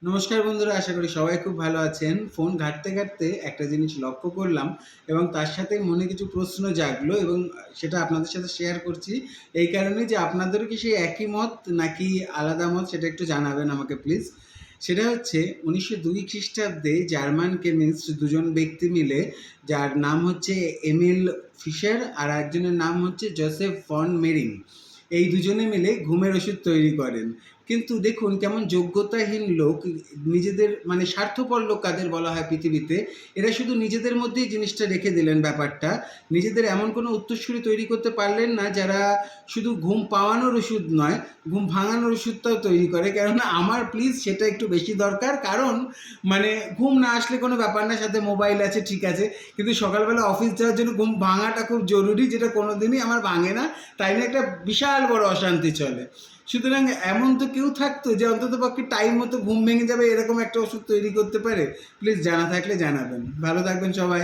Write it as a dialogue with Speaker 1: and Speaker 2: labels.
Speaker 1: নমস্কার বন্ধুরা, আশা করি সবাই খুব ভালো আছেন। ফোন ঘাঁটতে ঘাঁটতে একটা জিনিস লক্ষ্য করলাম এবং তার সাথে মনে কিছু প্রশ্ন জাগলো এবং সেটা আপনাদের সাথে শেয়ার করছি। এই কারণেই যে আপনাদেরও কি সেই একই মত নাকি আলাদা মত সেটা একটু জানাবেন আমাকে প্লিজ। সেটা হচ্ছে 1902 খ্রিস্টাব্দে জার্মান কেমিস্ট দুজন ব্যক্তি মিলে, যার নাম হচ্ছে এমিল ফিশার আর একজনের নাম হচ্ছে জোসেফ ফন মেরিং, এই দুজনে মিলে ঘুমের ওষুধ তৈরি করেন। কিন্তু দেখুন কেমন যোগ্যতাহীন লোক, নিজেদের মানে স্বার্থপর লোক কাদের বলা হয় পৃথিবীতে, এরা শুধু নিজেদের মধ্যেই জিনিসটা রেখে দিলেন ব্যাপারটা। নিজেদের এমন কোনো উত্তরসূরি তৈরি করতে পারলেন না যারা শুধু ঘুম পাওয়ানোর ওষুধ নয়, ঘুম ভাঙানোর ওষুধটাও তৈরি করে। কেননা আমার প্লিজ সেটা একটু বেশি দরকার, কারণ মানে ঘুম না আসলে কোনো ব্যাপার না, সাথে মোবাইল আছে ঠিক আছে, কিন্তু সকালবেলা অফিস যাওয়ার জন্য ঘুম ভাঙাটা খুব জরুরি, যেটা কোনো দিনই আমার ভাঙে না। তাই না, একটা বিশাল বড় অশান্তি চলে। সুতরাং এমন তো কেউ থাকতো যে অন্তত পক্ষে টাইম মতো ঘুম ভেঙে যাবে এরকম একটা ওষুধ তৈরি করতে পারে? প্লিজ জানা থাকলে জানাবেন। ভালো থাকবেন সবাই।